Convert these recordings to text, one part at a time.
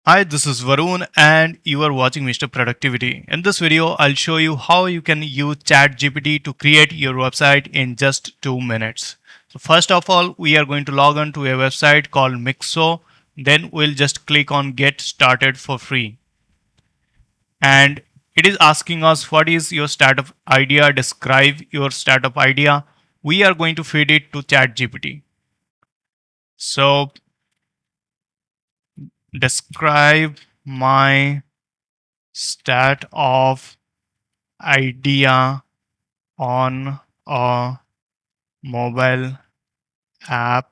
Hi, this is Varun and you are watching Mr. Productivity. In this video, I'll show you how you can use ChatGPT to create your website in just 2 minutes. So first of all, we are going to log on to a website called Mixo. Then we'll just click on Get Started for free. And it is asking us what is your startup idea, describe your startup idea. We are going to feed it to ChatGPT. So describe my start of idea on a mobile app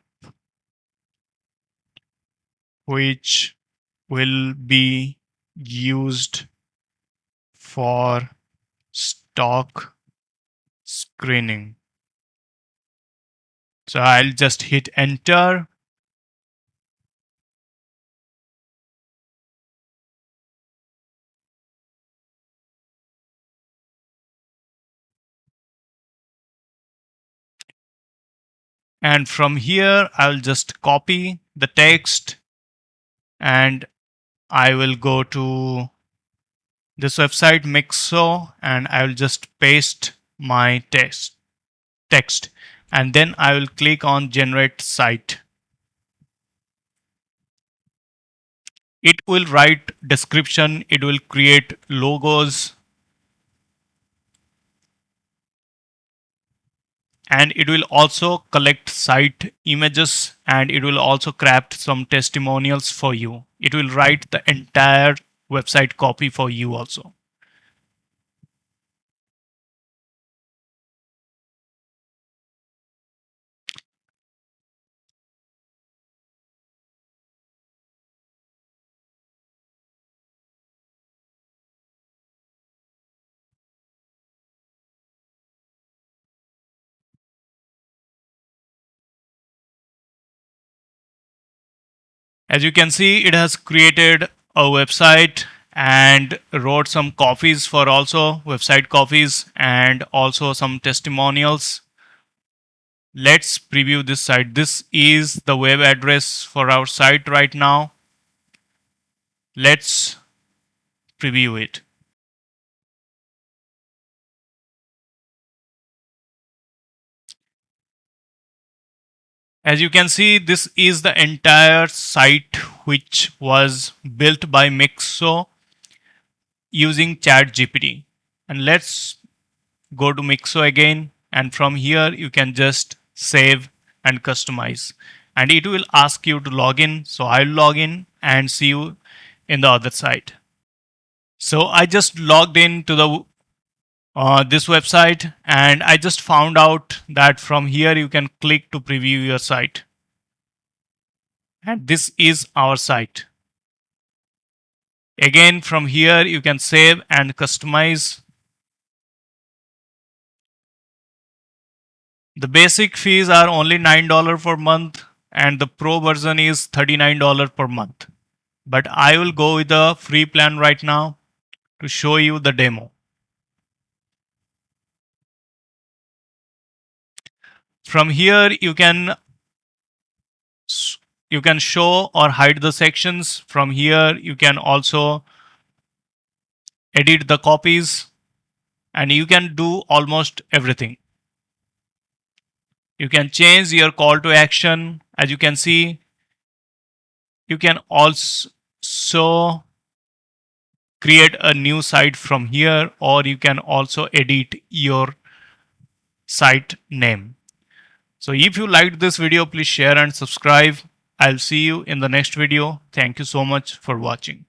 which will be used for stock screening. So I'll just hit enter. And from here, I'll just copy the text and I will go to this website Mixo and I will just paste my text and then I will click on generate site. It will write description, it will create logos, and it will also collect site images and it will also craft some testimonials for you. It will write the entire website copy for you also. As you can see, it has created a website and wrote some copies for also website copies and also some testimonials. Let's preview this site. This is the web address for our site right now. Let's preview it. As you can see, this is the entire site which was built by Mixo using ChatGPT. And let's go to Mixo again. And from here, you can just save and customize. And it will ask you to log in. So I'll log in and see you in the other side. So I just logged in to the this website and I just found out that from here you can click to preview your site. And this is our site. Again, from here you can save and customize. The basic fees are only $9 per month and the pro version is $39 per month. But I will go with the free plan right now to show you the demo. From here you can show or hide the sections. From here you can also edit the copies and you can do almost everything. You can change your call to action. As you can see, you can also create a new site from here, or you can also edit your site name. So if you liked this video, please share and subscribe. I'll see you in the next video. Thank you so much for watching.